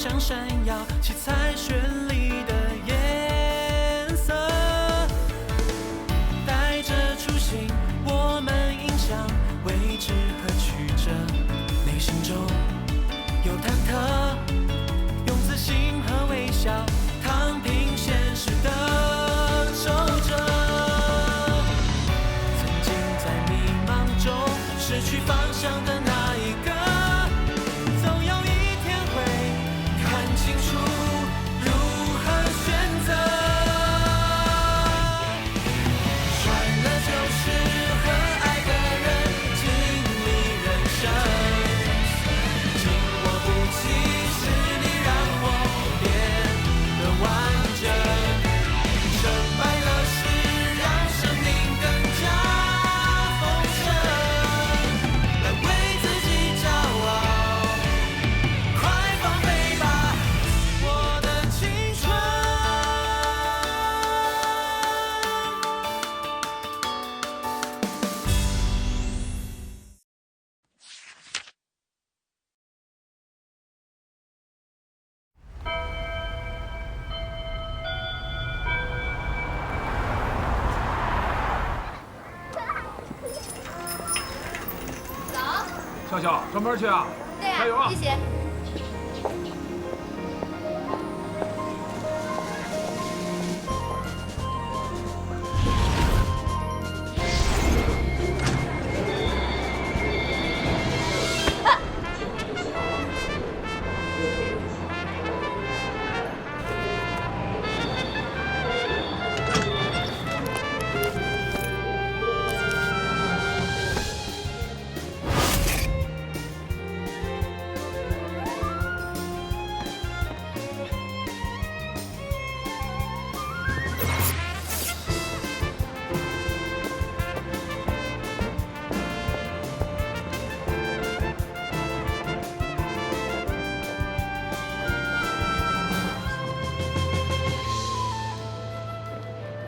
像闪耀七彩绚丽的颜色。带着初心，我们迎向未知和曲折，内心中有忐忑，用自信和微笑躺平现实的皱褶。曾经在迷茫中失去方向的那一个，总有一天会看清楚如何选择。快乐就是和爱的人经历人生，紧握不弃是你让我变得完整。成败乐事让生命更加丰盛，来为自己骄傲，快放飞吧，我的青春。笑笑，上班去啊！对啊，加油啊！谢谢。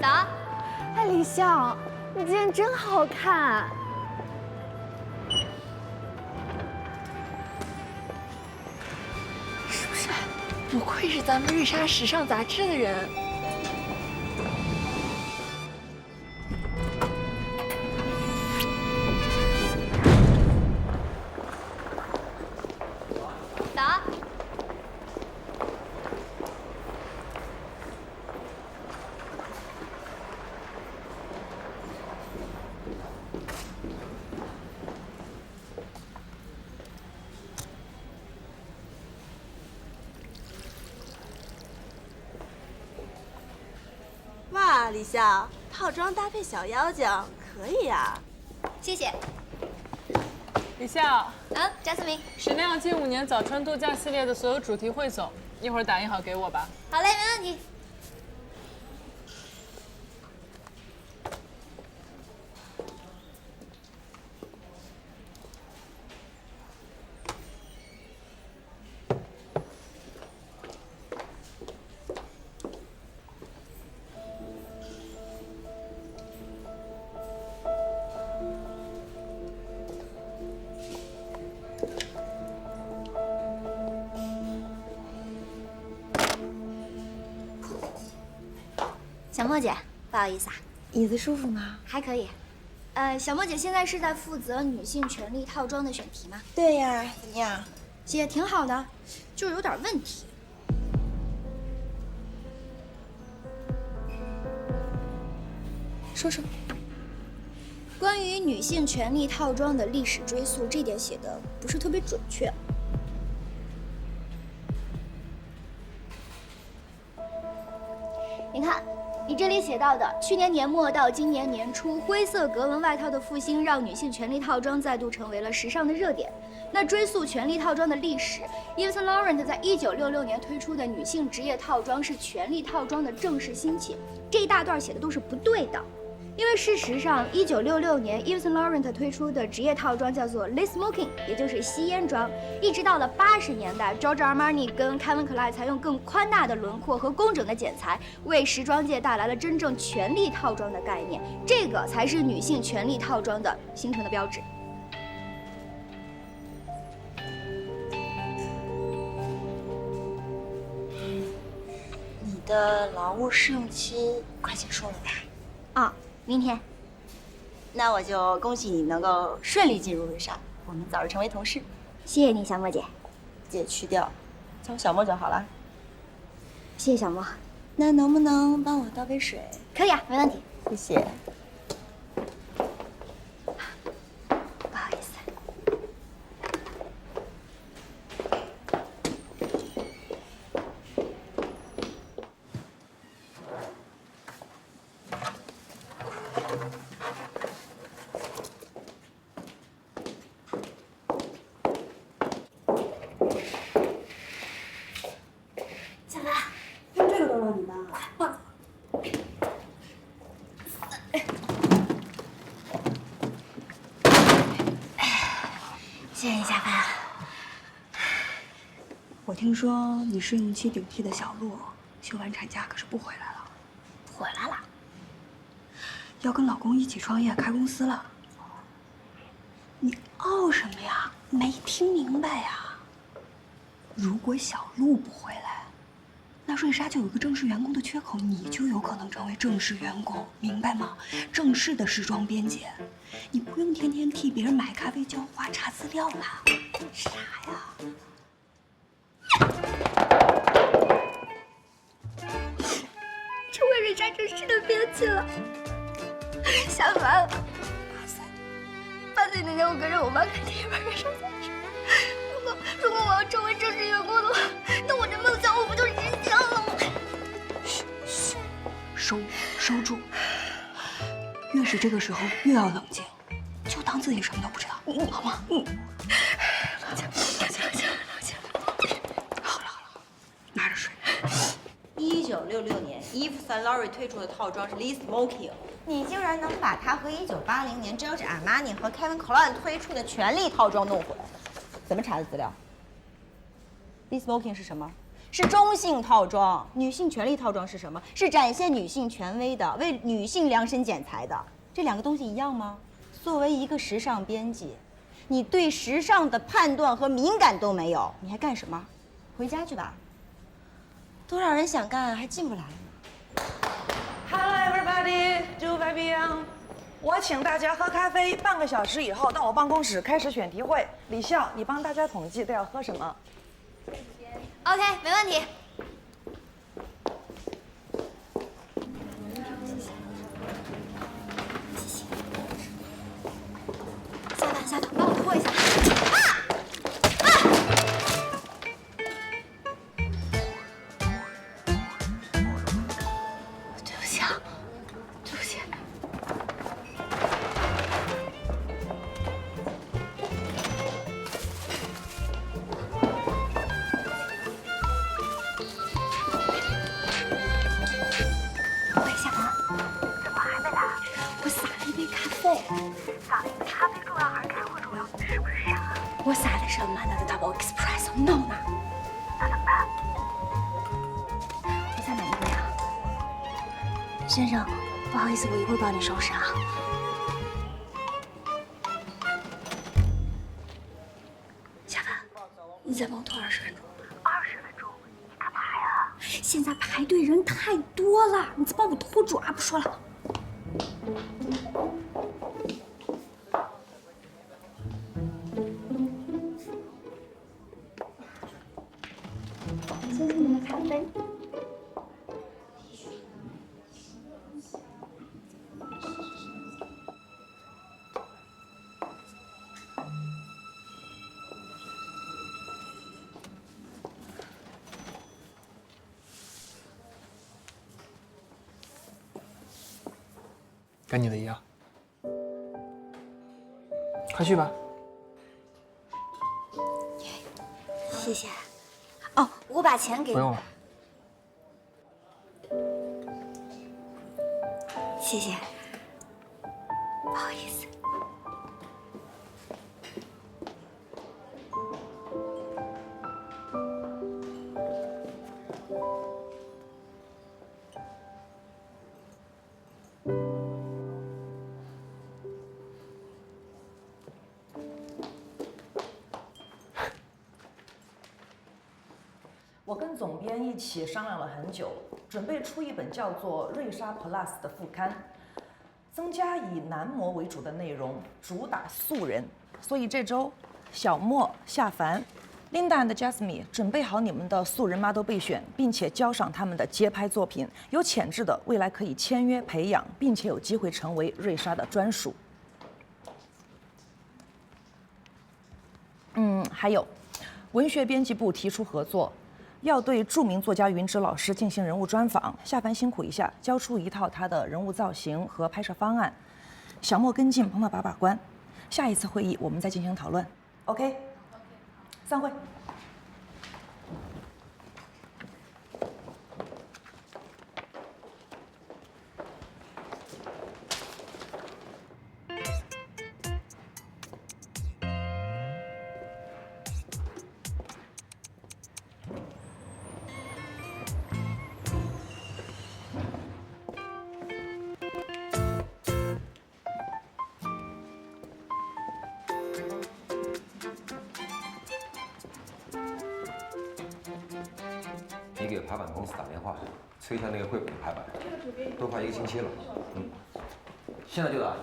早。哎，李笑，你今天真好看。是不是？不愧是咱们日莎时尚杂志的人。早。哇，李笑，套装搭配小妖精，可以呀、谢谢。李笑，贾思明。沈亮近5年早春度假系列的所有主题汇总，一会儿打印好给我吧。好嘞，没问题。小莫姐，不好意思啊，椅子舒服吗？还可以。小莫姐现在是在负责女性权利套装的选题吗？对呀，怎么样？姐挺好的，就是有点问题。说说。关于女性权利套装的历史追溯，这点写的不是特别准确。你看，你这里写到的，去年年末到今年年初，灰色格纹外套的复兴让女性权利套装再度成为了时尚的热点。那追溯权利套装的历史，Yves Saint Laurent在1966年推出的女性职业套装是权利套装的正式兴起，这一大段写的都是不对的。因为事实上，1966年 Yves Saint Laurent 推出的职业套装叫做 Le Smoking， 也就是吸烟装。一直到了80年代 ，Giorgio Armani 跟 Calvin Klein 才用更宽大的轮廓和工整的剪裁，为时装界带来了真正权利套装的概念。这个才是女性权利套装的形成的标志。的劳务试用期快结束了吧？啊，明天。那我就恭喜你能够顺利进入瑞莎，我们早日成为同事。谢谢你，小莫姐。姐去掉，叫我小莫就好了。谢谢小莫。那能不能帮我倒杯水？可以啊，没问题。谢谢。不好意思。小兰，这个都让你搬啊？快抱。谢谢你下班。我听说你试用期顶替的小鹿，休完产假可是不回来了，回来了。要跟老公一起创业开公司了。你傲什么呀？没听明白呀？如果小鹿不回来，那瑞莎就有个正式员工的缺口，你就有可能成为正式员工，明白吗？正式的时装编辑，你不用天天替别人买咖啡、浇花、查资料了。傻呀？成为瑞莎正式的编辑了，下班了。8岁那年，我跟着我妈看电影，赶上赛事。如果我要成为正式员工的话，那我这梦想我不就实现了吗？嘘，收住。越是这个时候，越要冷静，就当自己什么都不知道，好吗？冷静。好了，拿着水。1966年，Yves Saint Laurent 推出的套装是 Lee Smoking， 你竟然能把它和1980年 Giorgio Armani 和 Calvin Klein 推出的权力套装弄混？怎么查的资料 ？Lee Smoking 是什么？是中性套装。女性权利套装是什么？是展现女性权威的，为女性量身剪裁的。这两个东西一样吗？作为一个时尚编辑，你对时尚的判断和敏感都没有，你还干什么？回家去吧。多少人想干还进不来呢。Hello everybody， 祝白冰。我请大家喝咖啡，半个小时以后到我办公室开始选题会。李笑，你帮大家统计都要喝什么？ OK， 没问题。下班，帮我拖一下。对不起啊，对不起。喂，夏凡，怎么还没来？我洒了一杯咖啡。洒了一杯咖啡重要还是开会重要？是不是傻？我洒的是曼达的 Double Espresso， 闹呢？那怎么办？我再买一杯啊。先生，不好意思，我一会儿帮你收拾啊。夏凡，你再帮我拖20分钟。20分钟？你干嘛呀？现在排队人太多了，你再帮我拖住啊！不说了。谢谢你的咖啡。跟你的一样，快去吧。谢谢。哦，我把钱给你。不用了。谢谢。不好意思。我跟总编一起商量了很久，准备出一本叫做《瑞莎 Plus》的副刊，增加以男模为主的内容，主打素人。所以这周，小莫、夏凡、Linda and Jasmine 准备好你们的素人 model 备选，并且交上他们的街拍作品，有潜质的未来可以签约培养，并且有机会成为瑞莎的专属。还有，文学编辑部提出合作。要对著名作家云芝老师进行人物专访，夏凡辛苦一下，交出一套他的人物造型和拍摄方案，小莫跟进，帮他把关。下一次会议我们再进行讨论。OK， 散会。你给排版公司打电话，催一下那个绘本的排版，都快1个星期了。现在就打。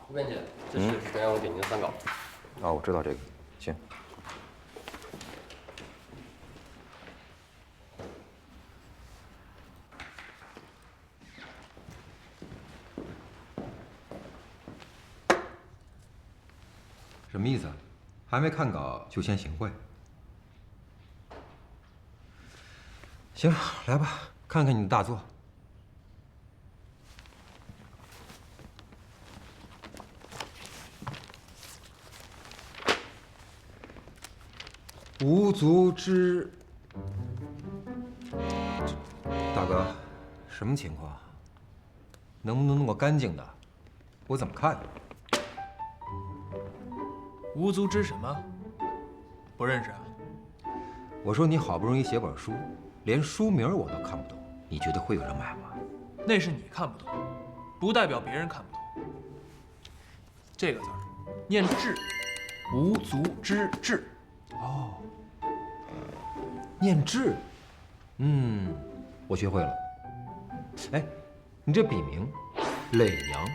胡编辑，这是陈阳给您的3稿。啊，我知道这个，行。什么意思啊？还没看稿就先行贿？行，来吧，看看你的大作。无足之，大哥，什么情况？能不能弄个干净的？我怎么看？无足之什么？不认识啊？我说你好不容易写本书，连书名我都看不懂，你觉得会有人买吗？那是你看不懂，不代表别人看不懂。这个字儿念志，无足之志。哦，念志，我学会了。哎，你这笔名耒阳，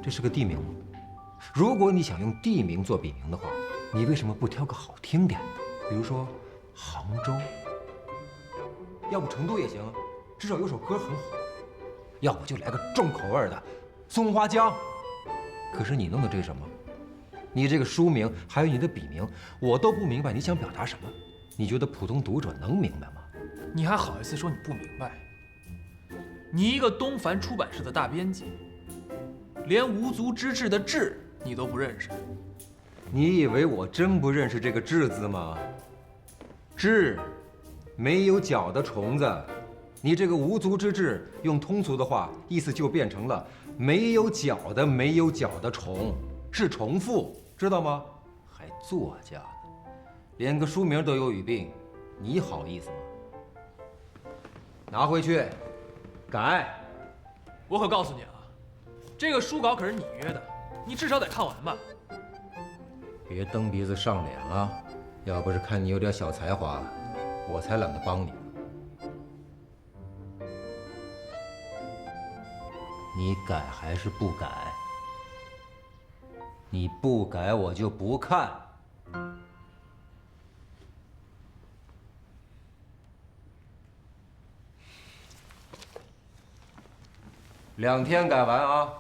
这是个地名吗？如果你想用地名做笔名的话，你为什么不挑个好听点的？比如说杭州，要不成都也行，至少有首歌很火。要不就来个重口味的松花江。可是你弄的这什么？你这个书名还有你的笔名，我都不明白你想表达什么。你觉得普通读者能明白吗？你还好意思说你不明白？你一个东凡出版社的大编辑，连无足之志的志你都不认识？你以为我真不认识这个志字吗？志，没有脚的虫子。你这个无足之志，用通俗的话，意思就变成了没有脚的虫，是重复，知道吗？还作家呢，连个书名都有语病，你好意思吗？拿回去，改。我可告诉你啊，这个书稿可是你约的，你至少得看完吧。别蹬鼻子上脸啊！要不是看你有点小才华，我才懒得帮你。你改还是不改？你不改，我就不看。2天改完啊！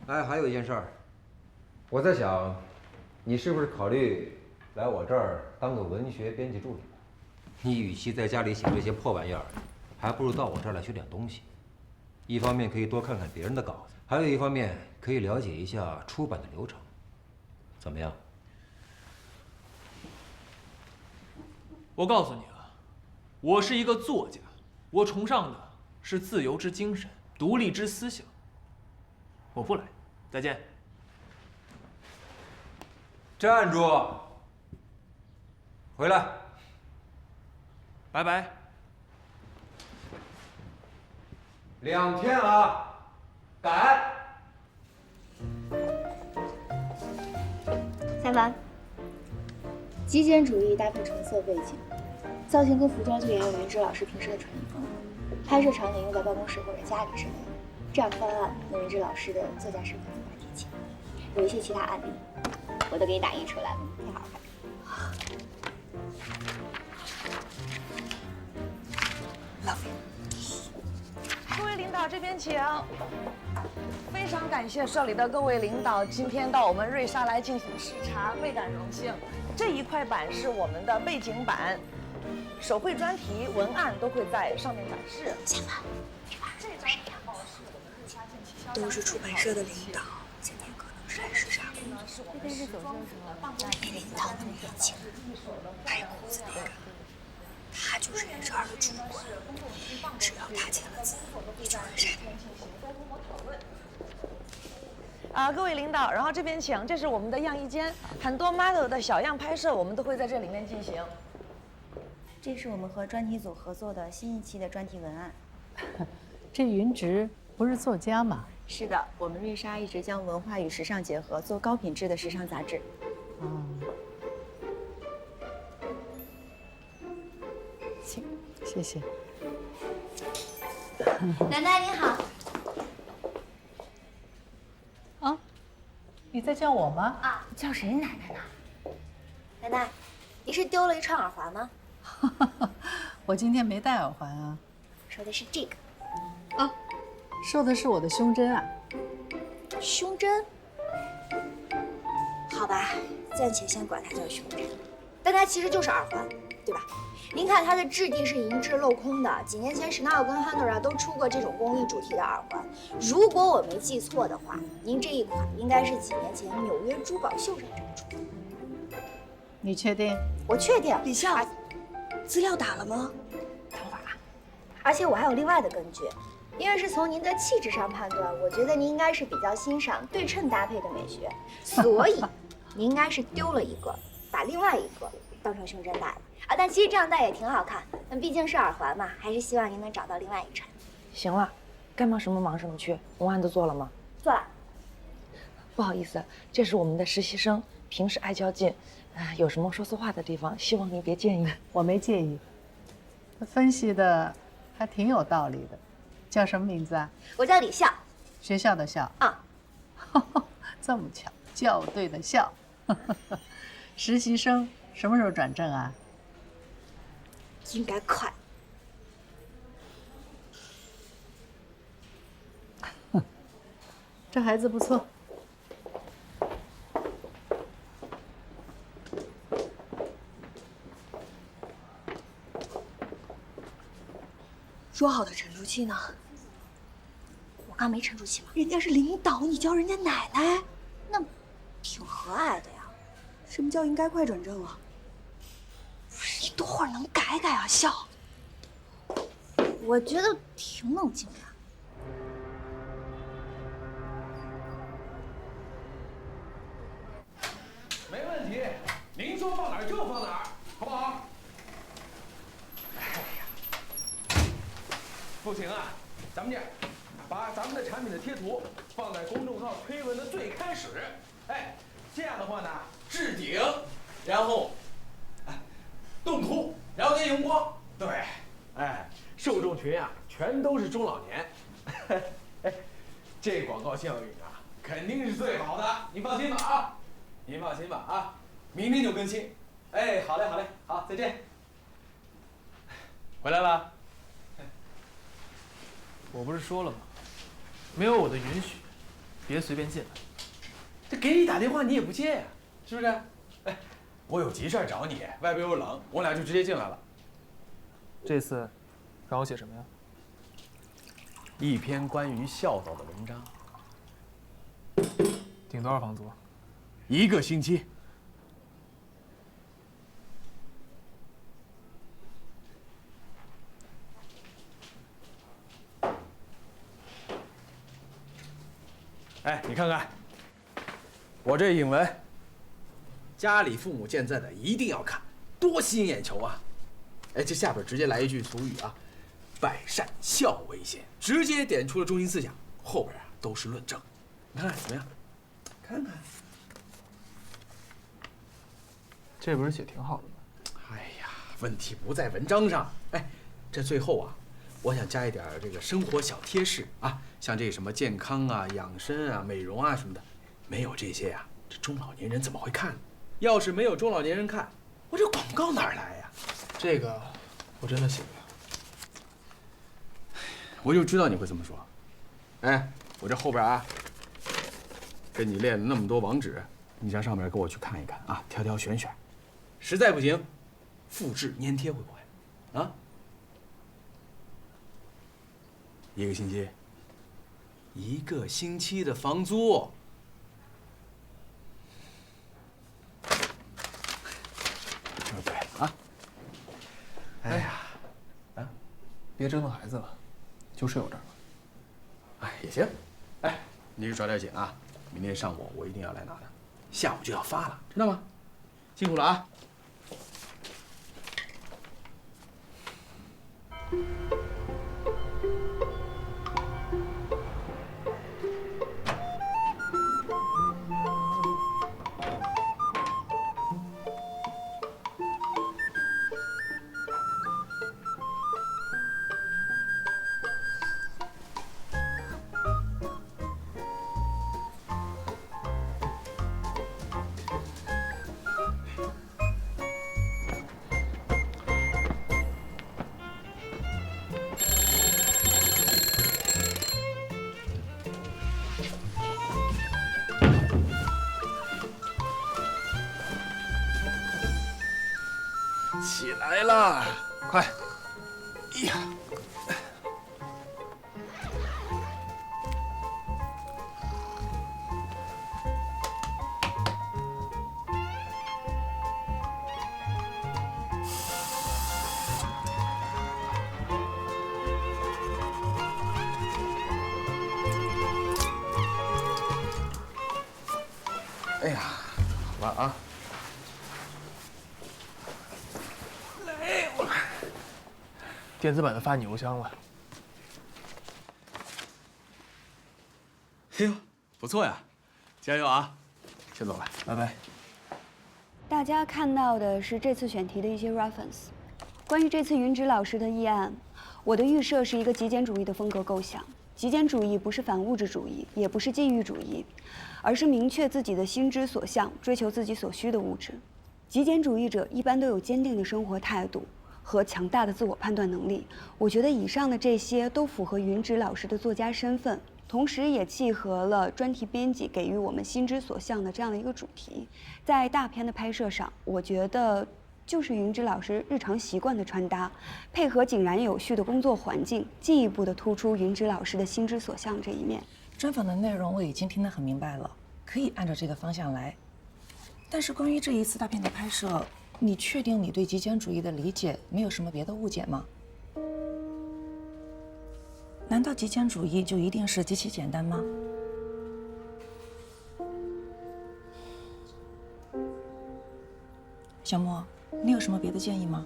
哎，还有一件事儿，我在想，你是不是考虑来我这儿当个文学编辑助理？你与其在家里写这些破玩意儿，还不如到我这儿来学点东西。一方面可以多看看别人的稿子，还有一方面可以了解一下出版的流程。怎么样？我告诉你啊，我是一个作家，我崇尚的是自由之精神，独立之思想。我不来，再见。站住！回来！拜拜。2天啊，改。下凡，极简主义搭配橙色背景，造型跟服装就沿用云芝老师平时的传统风格，拍摄场景用在办公室或者家里之类的。这样方案那云芝老师的作家身份无法提起。有一些其他案例，我都给你打印出来了，挺好看。各位领导这边请。非常感谢社里的各位领导今天到我们瑞莎来进行视察，倍感荣幸。这一块板是我们的背景板，手绘专题文案都会在上面展示。下班，这张海报是我们瑞莎近期销都是出版社的领导，今天可能是来视察工作。这边是走秀什么？那领导那么年轻，白胡子那个，他就是 HR 的主管，只要他签了字，你就会删。各位领导，然后这边请，这是我们的样衣间，很多 model 的小样拍摄我们都会在这里面进行。这是我们和专题组合作的新一期的专题文案。这云直不是作家吗？是的，我们瑞莎一直将文化与时尚结合，做高品质的时尚杂志。请，谢谢。奶奶你好。啊，你在叫我吗？啊，叫谁奶奶呢？奶奶，你是丢了一串耳环吗？我今天没戴耳环啊。说的是这个。啊，说的是我的胸针啊。胸针？好吧，暂且先管它叫胸针，但它其实就是耳环，对吧？您看它的质地是银质镂空的，几年前 Chanel 跟 Handler 都出过这种公益主题的耳环。如果我没记错的话，您这一款应该是几年前纽约珠宝秀上展出的。你确定？我确定。李笑，资料打了吗？等会儿啊，而且我还有另外的根据，因为是从您的气质上判断，我觉得您应该是比较欣赏对称搭配的美学，所以您应该是丢了一个，把另外一个当成胸针戴了。啊，但其实这样戴也挺好看，但毕竟是耳环嘛，还是希望您能找到另外一串。行了，该忙什么忙什么去，文案都做了吗？做了。不好意思，这是我们的实习生，平时爱较劲，有什么说错话的地方，希望您别介意。我没介意，他分析的还挺有道理的。叫什么名字啊？我叫李笑。学校的校啊。这么巧，校对的校。实习生什么时候转正啊？应该快。这孩子不错。说好的沉住气呢？我刚没沉住气吗？人家是领导，你叫人家奶奶，那挺和蔼的呀。什么叫应该快转正啊？你多会儿能改改啊，笑。我觉得挺冷静的。没问题，您说放哪儿就放哪儿，好不好？哎呀，不行啊，咱们这样，把咱们的产品的贴图放在公众号推文的最开始，哎，这样的话呢，置顶，然后，动图，然后再用光，对，哎，受众群啊，全都是中老年，哎，这广告效应啊，肯定是最好的，你放心吧啊。您放心吧啊，明天就更新。哎，好嘞，好嘞，好，再见。回来了。我不是说了吗？没有我的允许，别随便进来。这给你打电话你也不接呀，是不是？哎，我有急事找你，外边又冷，我俩就直接进来了。这次让我写什么呀？一篇关于孝道的文章。顶多少房租？1个星期。哎，你看看，我这引文，家里父母健在的一定要看，多吸引眼球啊！哎，这下边直接来一句俗语啊，百善孝为先，直接点出了中心思想，后边啊都是论证。你看看怎么样？看看。这不是写挺好的吗？哎呀，问题不在文章上。哎，这最后啊，我想加一点这个生活小贴士啊，像这什么健康啊、养生啊、美容啊什么的，没有这些呀，这中老年人怎么会看呢？要是没有中老年人看，我这广告哪儿来呀？这个我真的写不了。我就知道你会这么说。哎，我这后边啊，给你列了那么多网址，你上上面给我去看一看啊，挑挑选选，实在不行，复制粘贴会不会？啊？一个星期的房租。对啊。哎呀，啊，别折腾孩子了，就睡我这儿吧。哎，也行。哎，你是抓点紧啊，明天上午我一定要来拿的，下午就要发了，知道吗？辛苦了啊。起来了，快！哎呀，哎呀，好了啊。电子版的发你邮箱了。哎呦，不错呀，加油啊！先走了，拜拜。大家看到的是这次选题的一些 reference。关于这次云芝老师的议案，我的预设是一个极简主义的风格构想。极简主义不是反物质主义，也不是禁欲主义，而是明确自己的心之所向，追求自己所需的物质。极简主义者一般都有坚定的生活态度和强大的自我判断能力。我觉得以上的这些都符合云芝老师的作家身份，同时也契合了专题编辑给予我们心之所向的这样的一个主题。在大片的拍摄上，我觉得就是云芝老师日常习惯的穿搭，配合井然有序的工作环境，进一步的突出云芝老师的心之所向这一面。专访的内容我已经听得很明白了，可以按照这个方向来。但是关于这一次大片的拍摄，你确定你对极简主义的理解没有什么别的误解吗？难道极简主义就一定是极其简单吗？小莫，你有什么别的建议吗？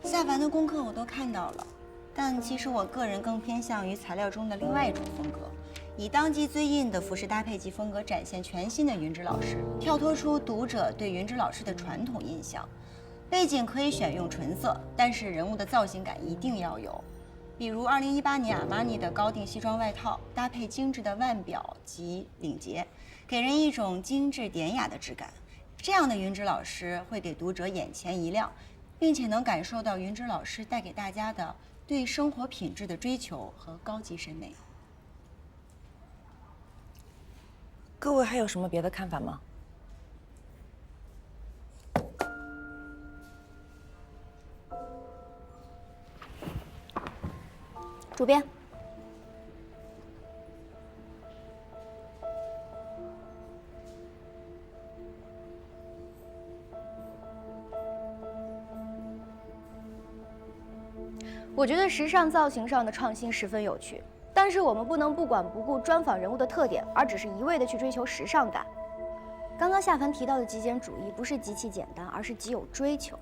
夏凡的功课我都看到了，但其实我个人更偏向于材料中的另外一种风格，以当季最硬的服饰搭配及风格展现全新的云芝老师，跳脱出读者对云芝老师的传统印象。背景可以选用纯色，但是人物的造型感一定要有。比如2018年阿玛尼的高定西装外套，搭配精致的腕表及领结，给人一种精致典雅的质感。这样的云芝老师会给读者眼前一亮，并且能感受到云芝老师带给大家的对生活品质的追求和高级审美。各位还有什么别的看法吗？主编，我觉得时尚造型上的创新十分有趣，但是我们不能不管不顾专访人物的特点，而只是一味的去追求时尚感。刚刚夏凡提到的极简主义不是极其简单，而是极有追求。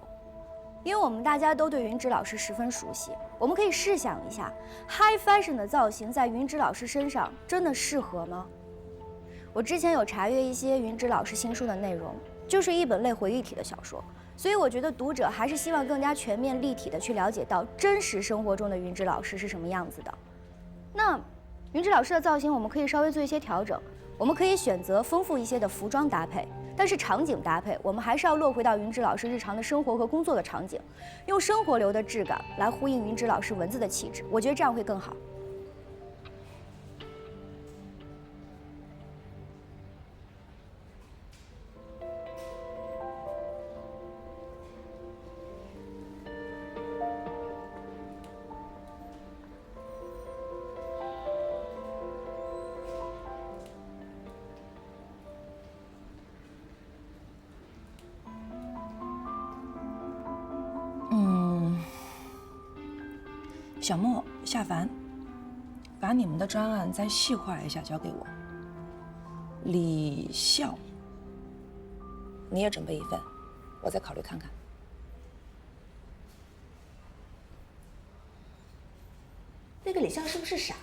因为我们大家都对云芝老师十分熟悉，我们可以试想一下 ，high fashion 的造型在云芝老师身上真的适合吗？我之前有查阅一些云芝老师新书的内容，就是一本类回忆体的小说，所以我觉得读者还是希望更加全面立体的去了解到真实生活中的云芝老师是什么样子的。那云芝老师的造型我们可以稍微做一些调整，我们可以选择丰富一些的服装搭配，但是场景搭配我们还是要落回到云芝老师日常的生活和工作的场景，用生活流的质感来呼应云芝老师文字的气质，我觉得这样会更好。小莫、夏凡，把你们的专案再细化一下，交给我。李笑，你也准备一份，我再考虑看看。那个李笑是不是傻？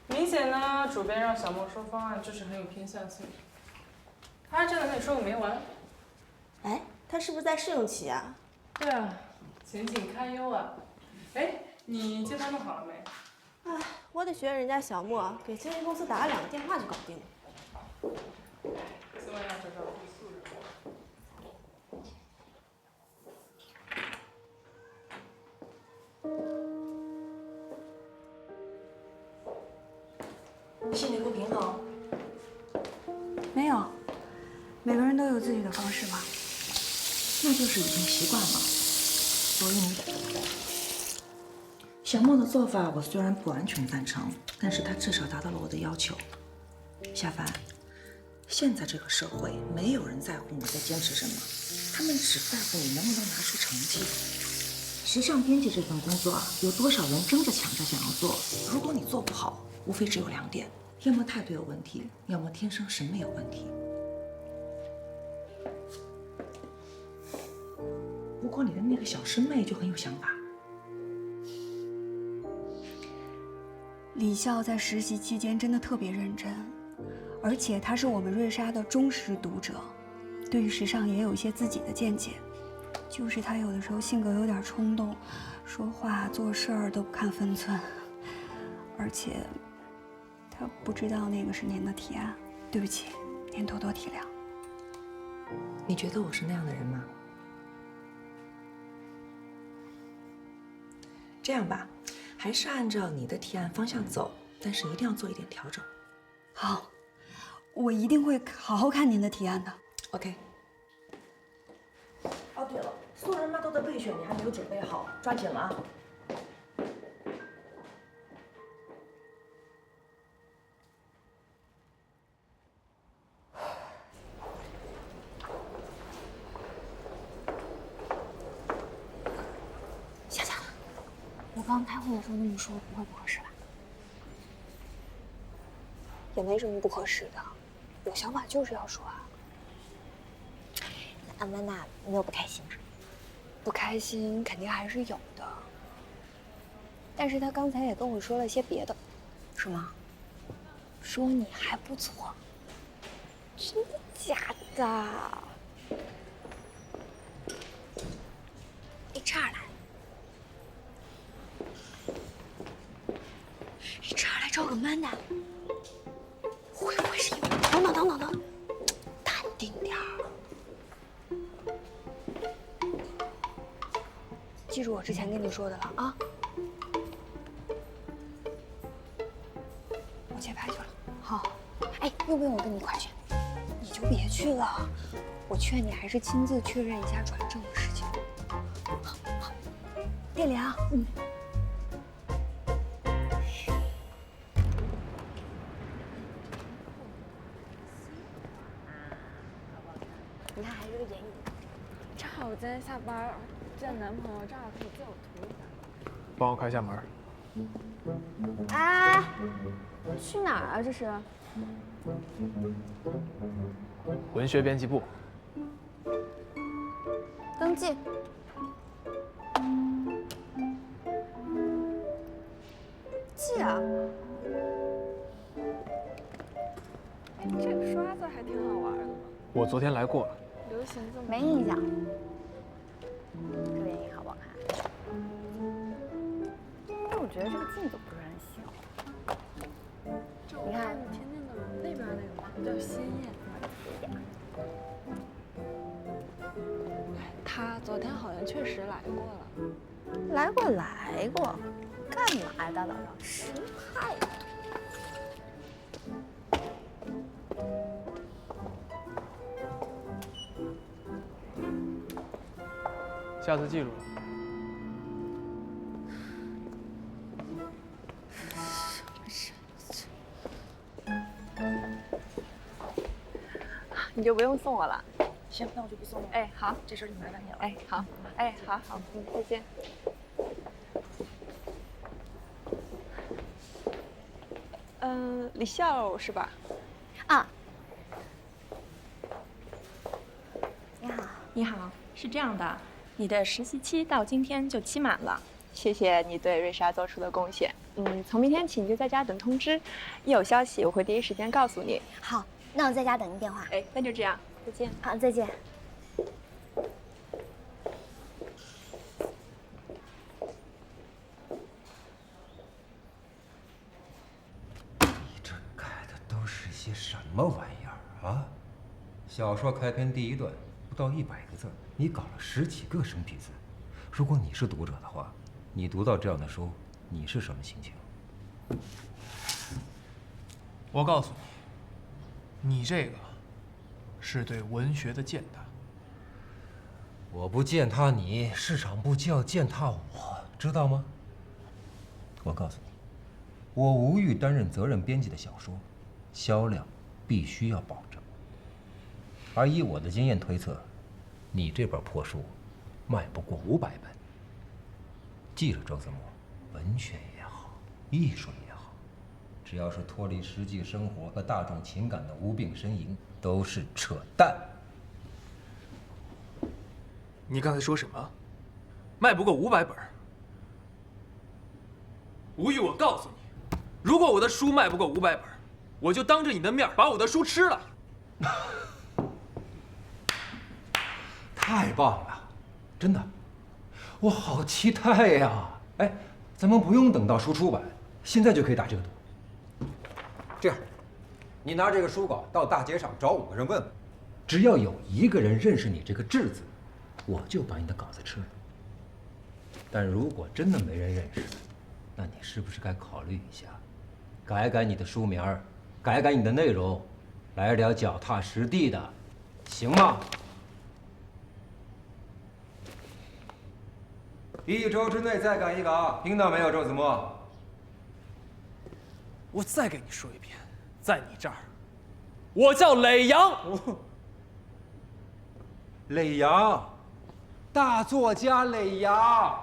明显呢，主编让小莫说方案就是很有偏向性。他还真的跟你说个没完。哎，他是不是在试用期啊？对啊，前景堪忧啊。哎，你接单弄好了没？哎，我得学人家小莫，给经纪公司打了2个电话就搞定了。千万要找到素人。心里不平衡？没有，每个人都有自己的方式嘛。那就是已经习惯了，所以你得这么做。小莫的做法我虽然不完全赞成，但是他至少达到了我的要求。夏凡，现在这个社会没有人在乎你在坚持什么，他们只在乎你能不能拿出成绩。时尚编辑这份工作，有多少人争着抢着想要做？如果你做不好，无非只有2点：要么态度有问题，要么天生审美有问题。不过你的那个小师妹就很有想法。李笑在实习期间真的特别认真，而且他是我们瑞莎的忠实读者，对于时尚也有一些自己的见解。就是他有的时候性格有点冲动，说话做事儿都不看分寸，而且他不知道那个是您的提案，对不起，您多多体谅。你觉得我是那样的人吗？这样吧，还是按照你的提案方向走，但是一定要做一点调整。好，我一定会好好看您的提案的。OK。哦，对了，素人 model 的备选你还没有准备好，抓紧了啊！夏夏，我刚刚开会的时候那么说，不会不合适吧？也没什么不合适的，有想法就是要说啊。阿曼达，你有不开心吗？不开心肯定还是有的，但是他刚才也跟我说了些别的，是吗？说你还不错。真的假的？你这儿来，你这儿来找个曼达，会不会是因为……等，淡定点儿。记住我之前跟你说的了啊！我切牌去了。好，哎，用不用我跟你一块去？你就别去了，我劝你还是亲自确认一下转正的事情。好，店里啊，你看，还是个演艺的。正好我今天下班见男朋友，正好可以借我涂一下。帮我开下门。哎，去哪儿啊？这是？文学编辑部。登记。记啊。哎，这个刷子还挺好玩的嘛。我昨天来过了。留流行这么？没印象。这个眼影好不好看？但我觉得这个镜子不是很喜欢。你看，你天天的那边那个吧，比较鲜艳。他昨天好像确实来过了。来过，干嘛呀？大早上失态。下次记住了。你就不用送我了。行，那我就不送了。哎，好，这事儿就麻烦你了。哎，好，哎，好，再见。李笑是吧？啊。你好。你好，是这样的，你的实习期到今天就期满了。谢谢你对瑞莎做出的贡献。从明天起你就在家等通知，一有消息我会第一时间告诉你。好，那我在家等您电话。哎，那就这样，再见。好，再见。都是些什么玩意儿啊！小说开篇第一段不到100个字，你搞了10几个生僻字。如果你是读者的话，你读到这样的书，你是什么心情？我告诉你，你这个是对文学的践踏。我不践踏你，市场部就要践踏我，知道吗？我告诉你，我无欲担任责任编辑的小说。销量必须要保证，而以我的经验推测，你这本破书卖不过500本。记着，周子墨，文学也好，艺术也好，只要是脱离实际生活和大众情感的无病呻吟，都是扯淡。你刚才说什么？卖不过500本？吴玉，我告诉你，如果我的书卖不过500本，我就当着你的面把我的书吃了。太棒了，真的，我好期待呀！哎，咱们不用等到书出版，现在就可以打这个赌。这样，你拿这个书稿到大街上找5个人问问，只要有1个人认识你这个“志”字，我就把你的稿子吃了。但如果真的没人认识，那你是不是该考虑一下，改改你的书名儿？改改你的内容，来点脚踏实地的，行吗？1周之内再改1稿，听到没有，周子墨？我再给你说一遍，在你这儿，我叫磊阳。磊阳，大作家磊阳。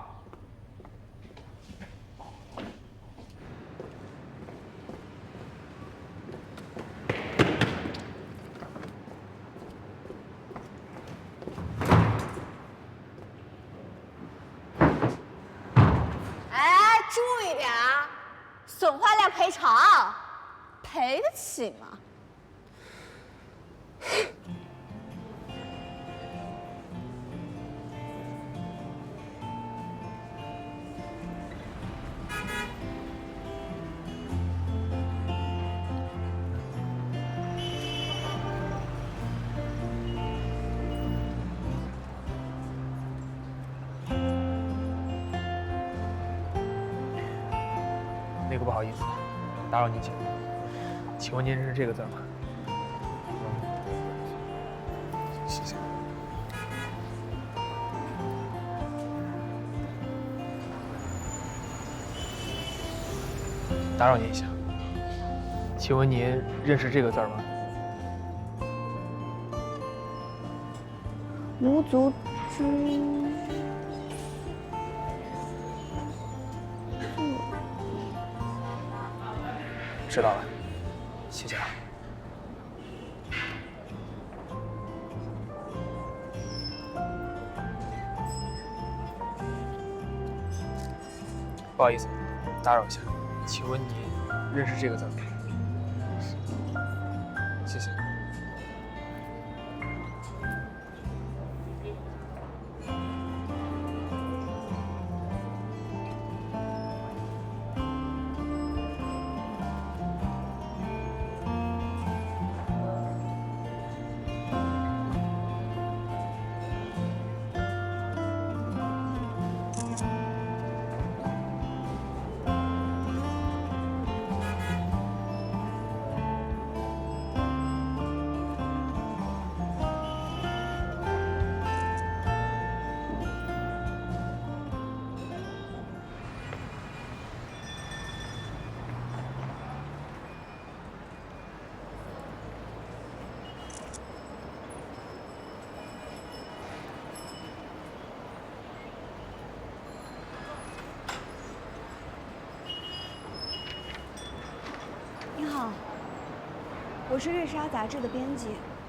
注意点啊！损坏料赔偿，赔得起吗？那个不好意思，打扰您请问您认识这个字吗？谢谢。打扰您一下，请问您认识这个字吗？无足之。知道了，谢谢啊。不好意思，打扰一下，请问你认识这个字吗？谢谢。是瑞莎杂志的编辑，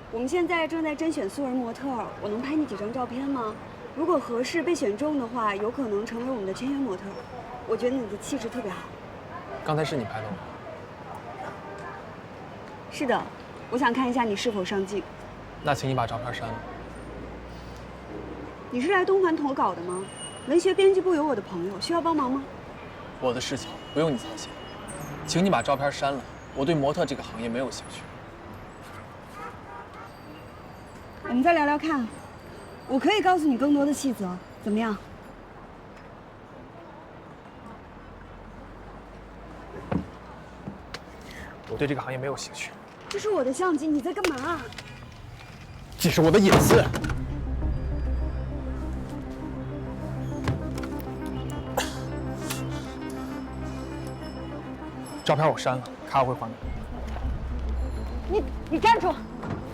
我们现在正在甄选素人模特，我能拍你几张照片吗？如果合适被选中的话，有可能成为我们的签约模特。我觉得你的气质特别好。刚才是你拍的吗？是的，我想看一下你是否上镜。那请你把照片删了。你是来东环投稿的吗？文学编辑部有我的朋友，需要帮忙吗？我的事情不用你操心，请你把照片删了。我对模特这个行业没有兴趣。我们再聊聊看，我可以告诉你更多的细则，怎么样？我对这个行业没有兴趣。这是我的相机，你在干嘛？这是我的隐私。照片我删了，卡我会还给你。你站住！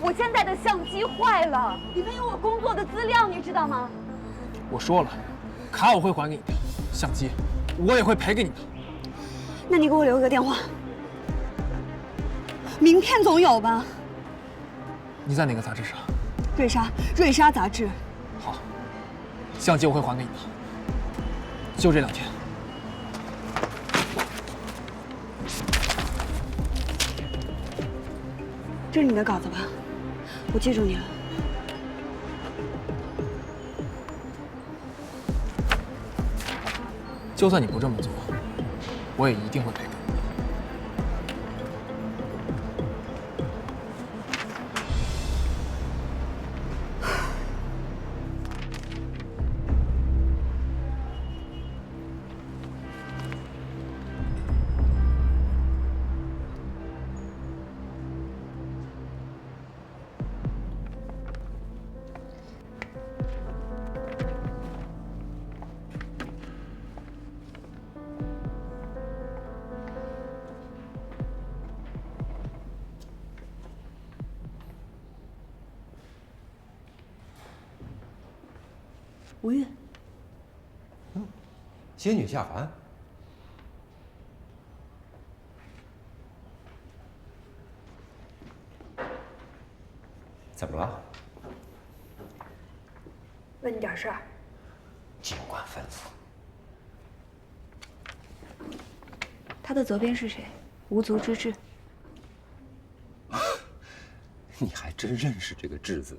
我现在的相机坏了，里面有我工作的资料，你知道吗？我说了，卡我会还给你的，相机我也会赔给你的。那你给我留个电话，名片总有吧？你在哪个杂志上？瑞莎杂志。好，相机我会还给你的，就这2天。这是你的稿子吧？我记住你了。就算你不这么做，我也一定会赔给你。吴越，仙女下凡。怎么了？问你点事儿。尽管吩咐。他的责编是谁？无足之志。你还真认识这个“志”字？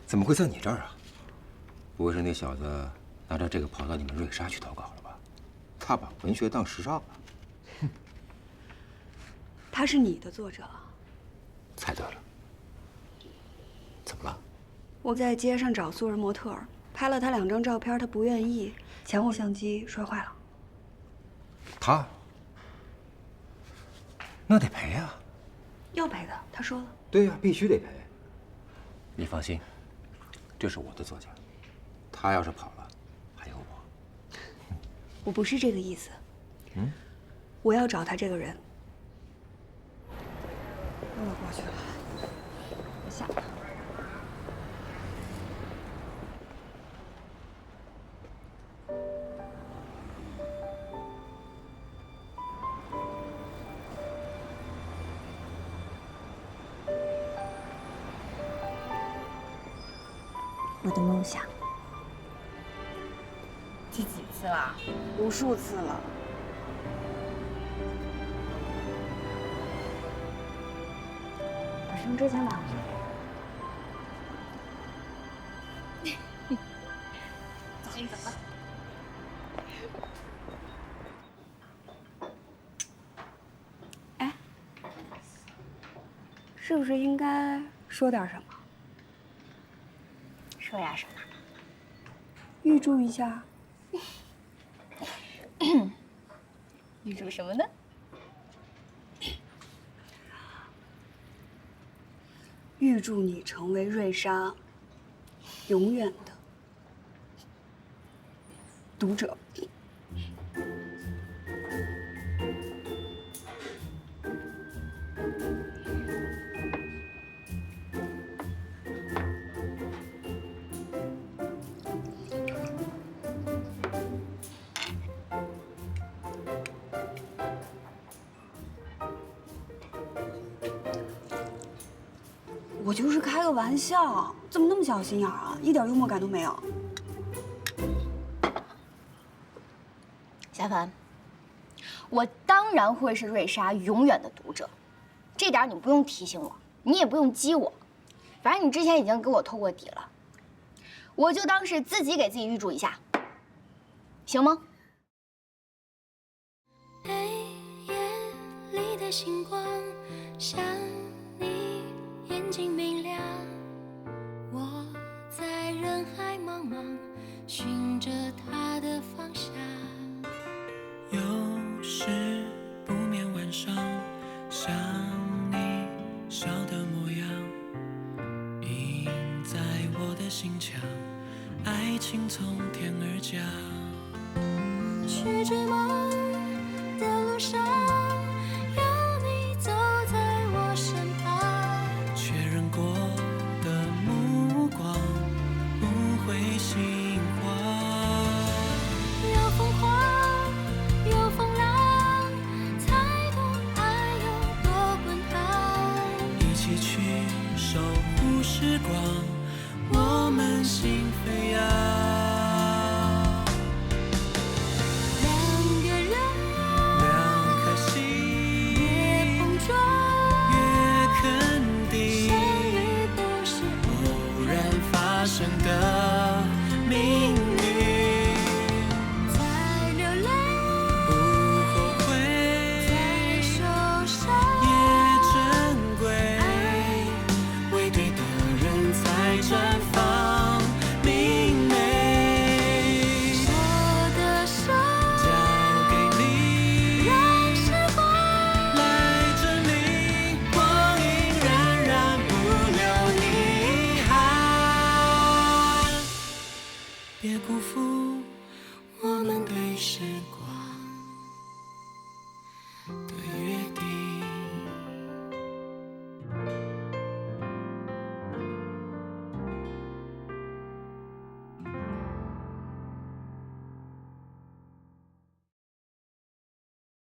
怎么会在你这儿啊？不会是那小子拿着这个跑到你们瑞莎去投稿了吧？他把文学当时尚了。他是你的作者。猜对了。怎么了？我在街上找素人模特儿，拍了他2张照片，他不愿意，嫌我相机摔坏了。他？那得赔呀。要赔的，他说了。对呀，必须得赔。你放心，这是我的作家，他要是跑了，还有我。我不是这个意思。我要找他这个人。我过去了，我想他。我的梦想，第几次了？无数次了。我生之前2岁。走，你走吧。哎，是不是应该说点什么？说呀什么？预祝一下。预祝什么呢？预祝你成为瑞莎永远的读者。我就是开个玩笑，怎么那么小心眼啊？一点幽默感都没有。夏凡，我当然会是瑞莎永远的读者，这点你不用提醒我，你也不用激我，反正你之前已经给我透过底了，我就当是自己给自己预祝一下，行吗？黑夜里的星光，像你眼睛明亮。我在人海茫茫，寻着他的方向。有时不眠晚上，想你笑的模样，印在我的心墙，爱情从天而降。去追梦的路上，有你走在我身旁。确认过的目光，不会心慌。有疯狂，有风浪，才懂爱有多滚烫。一起去守护时光，我们心飞扬。生的命运，再流泪不后悔，再受伤也珍贵。为对的人才绽放明媚。我的手交给你，让时光来证明光阴荏苒，不留遗憾。别辜负我们对时光。